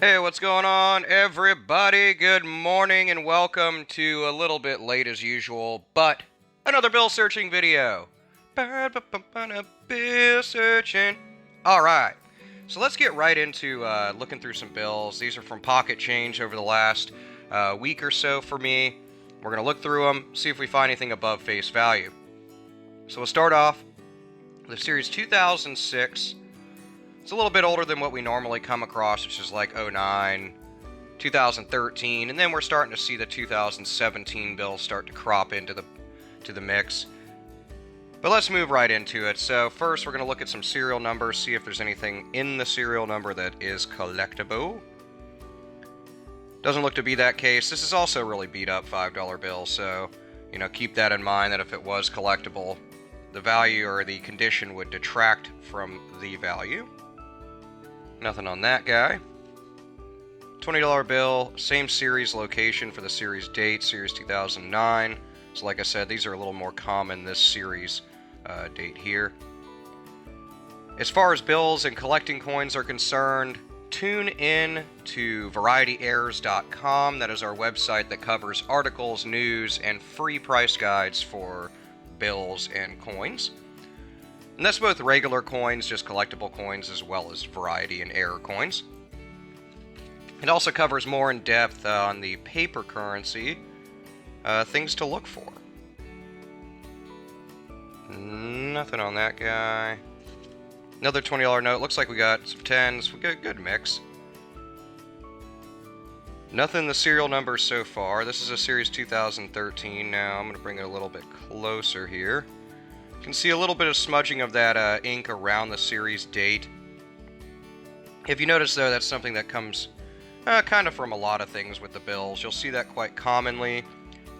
Hey, what's going on, everybody? Good morning and welcome to a little bit late as usual, but another bill searching video. Bill searching. Alright, so let's get right into looking through some bills. These are from Pocket Change over the last week or so for me. We're going to look through them, see if we find anything above face value. So we'll start off with Series 2006. It's a little bit older than what we normally come across, which is like 09, 2013, and then we're starting to see the 2017 bills start to crop into the mix. But let's move right into it. So first, we're going to look at some serial numbers, see if there's anything in the serial number that is collectible. Doesn't look to be that case. This is also a really beat up $5 bill, so keep that in mind that if it was collectible, the value or the condition would detract from the value. Nothing on that guy. $20 bill, same series location for the series date, series 2009. So like I said, these are a little more common this series date here. As far as bills and collecting coins are concerned, tune in to VarietyErrors.com. That is our website that covers articles, news, and free price guides for bills and coins. And that's both regular coins, just collectible coins, as well as variety and error coins. It also covers more in depth on the paper currency, things to look for. Nothing on that guy. Another $20 note. Looks like we got some 10s. We got a good mix. Nothing in the serial numbers so far. This is a series 2013 now. I'm going to bring it a little bit closer here. You can see a little bit of smudging of that ink around the series date. If you notice, though, that's something that comes kind of from a lot of things with the bills. You'll see that quite commonly,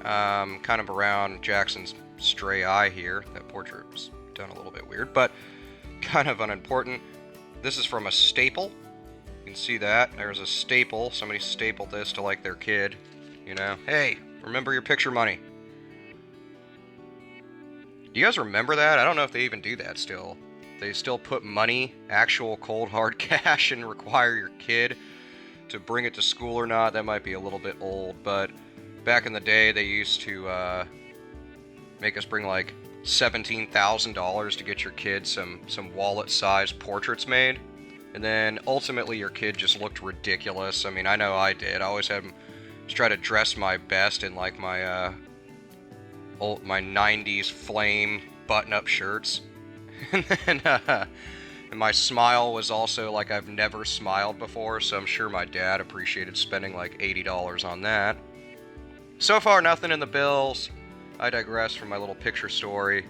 kind of around Jackson's stray eye here. That portrait was done a little bit weird, but kind of unimportant. This is from a staple. You can see that. There's a staple. Somebody stapled this to, like, their kid. Hey, remember your picture money. Do you guys remember that? I don't know if they even do that still. They still put money, actual cold hard cash, and require your kid to bring it to school or not. That might be a little bit old, but back in the day they used to make us bring like $17,000 to get your kid some wallet-sized portraits made. And then ultimately your kid just looked ridiculous. I mean, I know I did. I always had to try to dress my best in like my 90s flame button-up shirts. And then and my smile was also like I've never smiled before, so I'm sure my dad appreciated spending like $80 on that. So far, nothing in the bills. I digress from my little picture story.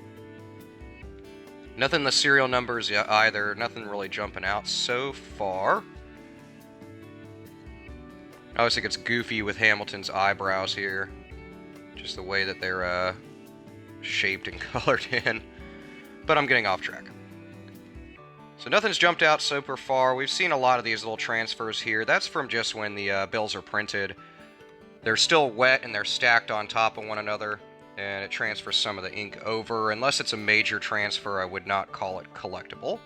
Nothing in the serial numbers yet either. Nothing really jumping out so far. I always think it's goofy with Hamilton's eyebrows here. Just the way that they're shaped and colored in. But I'm getting off track. So nothing's jumped out super far. We've seen a lot of these little transfers here. That's from just when the bills are printed. They're still wet and they're stacked on top of one another. And it transfers some of the ink over. Unless it's a major transfer, I would not call it collectible.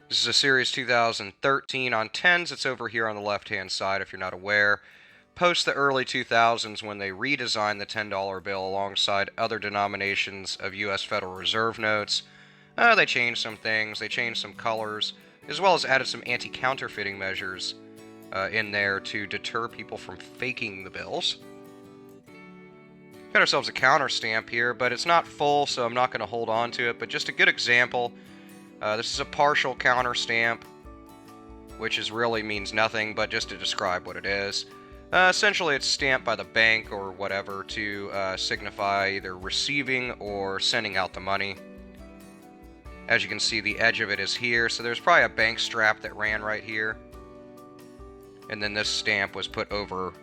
This is a series 2013 on 10s. It's over here on the left-hand side if you're not aware. Post the early 2000s when they redesigned the $10 bill alongside other denominations of U.S. Federal Reserve notes. They changed some things, they changed some colors, as well as added some anti-counterfeiting measures in there to deter people from faking the bills. Got ourselves a counter stamp here, but it's not full, so I'm not going to hold on to it, but just a good example. This is a partial counter stamp, which really means nothing, but just to describe what it is. Essentially, it's stamped by the bank or whatever to signify either receiving or sending out the money. As you can see, the edge of it is here, so there's probably a bank strap that ran right here. And then this stamp was put over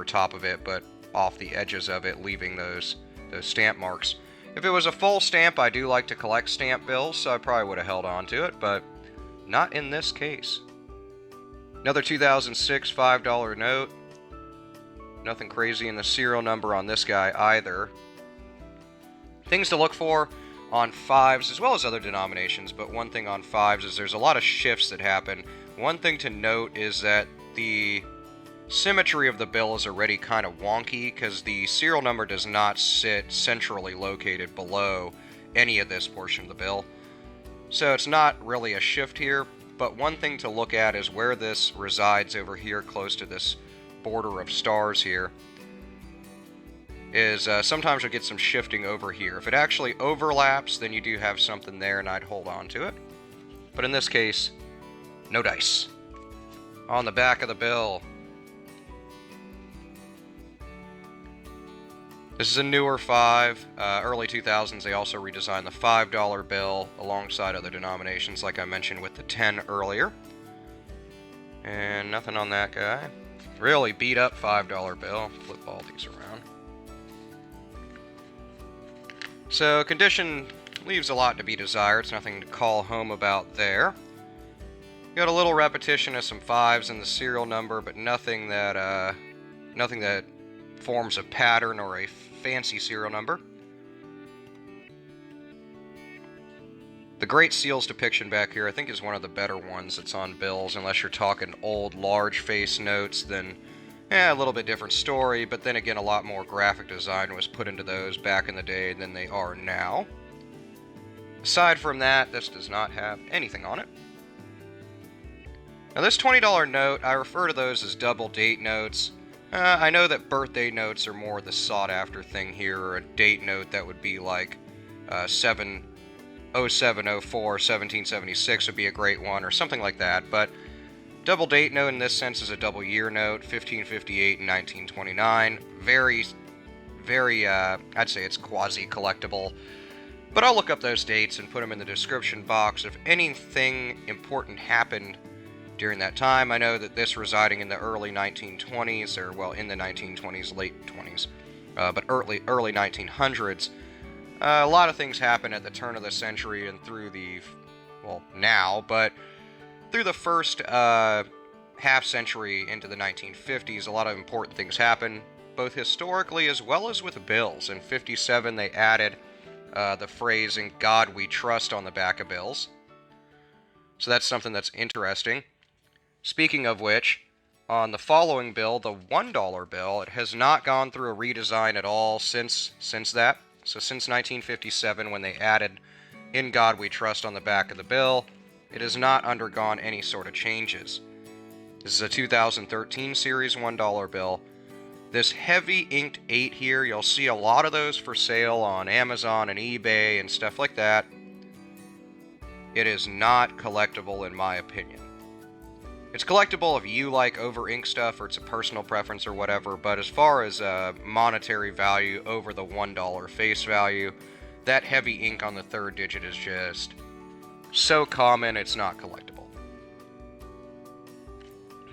top of it, but off the edges of it, leaving those stamp marks. If it was a full stamp, I do like to collect stamp bills, so I probably would have held on to it, but not in this case. Another 2006 $5 note. Nothing crazy in the serial number on this guy either. Things to look for. on fives, as well as other denominations, but one thing on fives is there's a lot of shifts that happen. One thing to note is that the symmetry of the bill is already kind of wonky, because the serial number does not sit centrally located below any of this portion of the bill. So it's not really a shift here, but one thing to look at is where this resides over here close to this border of stars here. Is sometimes you'll get some shifting over here. If it actually overlaps, then you do have something there, and I'd hold on to it. But in this case, no dice. On the back of the bill, this is a newer 5. Early 2000s, they also redesigned the $5 bill alongside other denominations, like I mentioned with the 10 earlier. And nothing on that guy. Really beat up $5 bill. Flip all these around. So, condition leaves a lot to be desired. It's nothing to call home about there. Got a little repetition of some 5s in the serial number, but nothing that forms a pattern or a fancy serial number. The Great Seal's depiction back here, I think, is one of the better ones that's on bills, unless you're talking old large face notes, then a little bit different story, but then again, a lot more graphic design was put into those back in the day than they are now. Aside from that, this does not have anything on it. Now this $20 note, I refer to those as double date notes. I know that birthday notes are more the sought-after thing here, or a date note that would be like 0704 1776 would be a great one, or something like that, but double date note in this sense is a double year note, 1558 and 1929. Very, I'd say it's quasi-collectible. But I'll look up those dates and put them in the description box. If anything important happened during that time, I know that this residing in the early 1920s, or well, in the 1920s, late 20s, but early 1900s, a lot of things happened at the turn of the century and through the, well, now, but through the first half century into the 1950s, a lot of important things happened, both historically as well as with bills. In 57, they added the phrase, "In God We Trust," on the back of bills. So that's something that's interesting. Speaking of which, on the following bill, the $1 bill, it has not gone through a redesign at all since that. So since 1957, when they added "In God We Trust" on the back of the bill, it has not undergone any sort of changes. This is a 2013 series $1 bill. This heavy inked 8 here, you'll see a lot of those for sale on Amazon and eBay and stuff like that. It is not collectible in my opinion. It's collectible if you like over ink stuff or it's a personal preference or whatever, but as far as monetary value over the $1 face value, that heavy ink on the third digit is just so common, it's not collectible.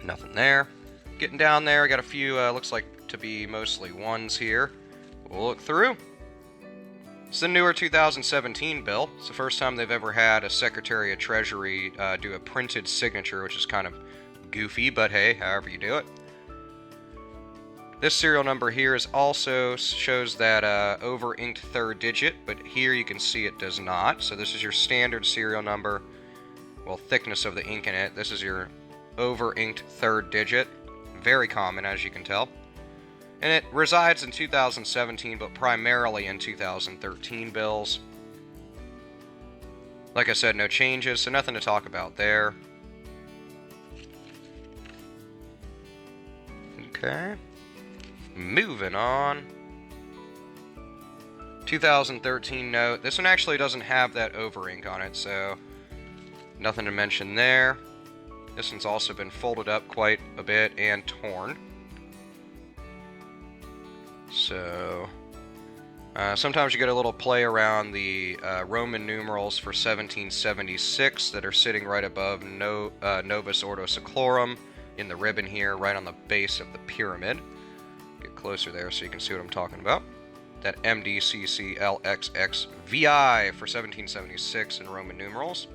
Nothing there. Getting down there, I got a few, looks like to be mostly ones here. We'll look through. It's the newer 2017 bill. It's the first time they've ever had a Secretary of Treasury do a printed signature, which is kind of goofy, but hey, however you do it. This serial number here is also shows that over-inked third digit, but here you can see it does not. So this is your standard serial number. Well, thickness of the ink in it. This is your over-inked third digit. Very common, as you can tell. And it resides in 2017, but primarily in 2013 bills. Like I said, no changes, so nothing to talk about there. Okay. Moving on. 2013 note. This one actually doesn't have that over ink on it, so nothing to mention there. This one's also been folded up quite a bit and torn. So sometimes you get a little play around the Roman numerals for 1776 that are sitting right above Novus Ordo Seclorum in the ribbon here, right on the base of the pyramid. Get closer there so you can see what I'm talking about. That MDCCLXXVI for 1776 in Roman numerals.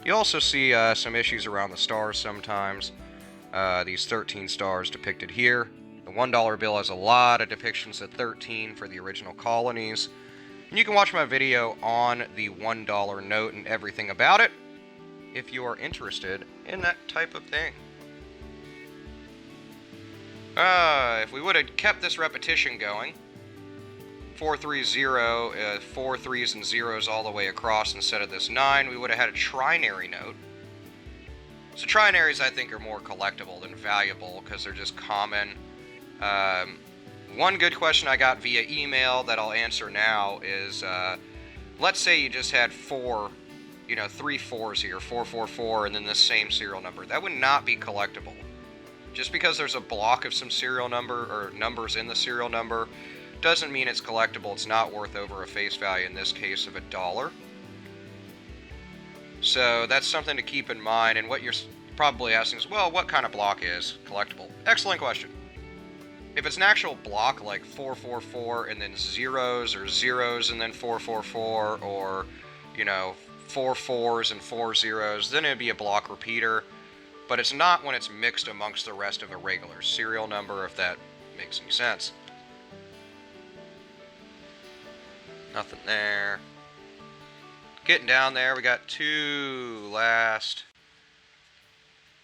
You also see some issues around the stars sometimes. These 13 stars depicted here. The $1 bill has a lot of depictions of 13 for the original colonies. And you can watch my video on the $1 note and everything about it if you are interested in that type of thing. If we would have kept this repetition going, 430, 4 3s and 0s all the way across instead of this 9, we would have had a trinary note. So trinaries, I think, are more collectible than valuable because they're just common. One good question I got via email that I'll answer now is, let's say you just had 4, 3 4s here, 444, and then the same serial number. That would not be collectible. Just because there's a block of some serial number or numbers in the serial number doesn't mean it's collectible. It's not worth over a face value, in this case, of $1. So that's something to keep in mind. And what you're probably asking is, well, what kind of block is collectible? Excellent question. If it's an actual block like 444 and then zeros, or zeros and then 444, or 4 4s and 4 zeros, then it'd be a block repeater. But it's not when it's mixed amongst the rest of a regular serial number, if that makes any sense. Nothing there. Getting down there, we got 2 last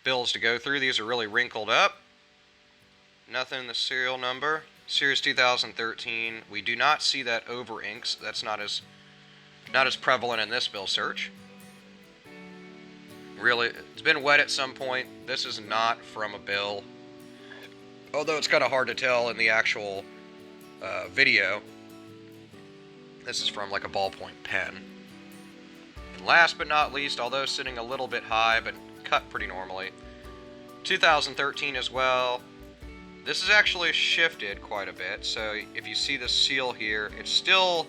bills to go through. These are really wrinkled up. Nothing in the serial number. Series 2013. We do not see that over inks. That's not as prevalent in this bill search. Really, it's been wet at some point. This is not from a bill, although it's kind of hard to tell in the actual video. This is from like a ballpoint pen. And last but not least, although sitting a little bit high but cut pretty normally, 2013 as well. This is actually shifted quite a bit, so if you see the seal here, it's still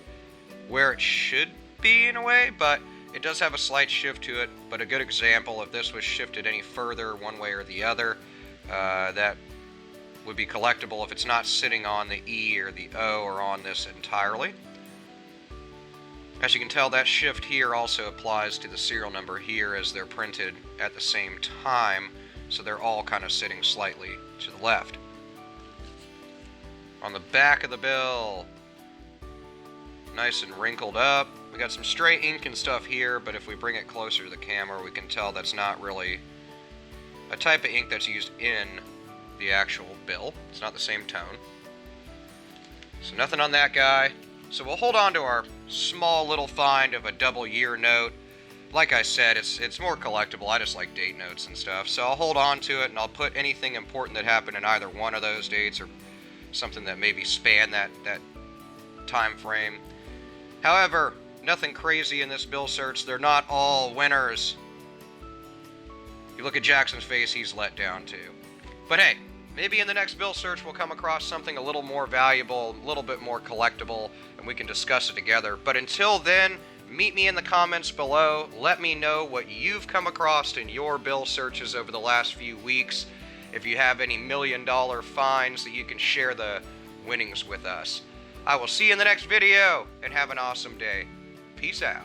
where it should be in a way, but it does have a slight shift to it. But a good example, if this was shifted any further one way or the other, that would be collectible if it's not sitting on the E or the O or on this entirely. As you can tell, that shift here also applies to the serial number here, as they're printed at the same time, so they're all kind of sitting slightly to the left. On the back of the bill, nice and wrinkled up. We got some stray ink and stuff here, but if we bring it closer to the camera, we can tell that's not really a type of ink that's used in the actual bill. It's not the same tone. So nothing on that guy. So we'll hold on to our small little find of a double year note. Like I said, it's more collectible. I just like date notes and stuff. So I'll hold on to it, and I'll put anything important that happened in either one of those dates, or something that maybe span that time frame. However, nothing crazy in this bill search. They're not all winners. You look at Jackson's face, he's let down too. But hey, maybe in the next bill search we'll come across something a little more valuable, a little bit more collectible, and we can discuss it together. But until then, meet me in the comments below. Let me know what you've come across in your bill searches over the last few weeks. If you have any $1 million finds that you can share the winnings with us. I will see you in the next video, and have an awesome day. Peace out.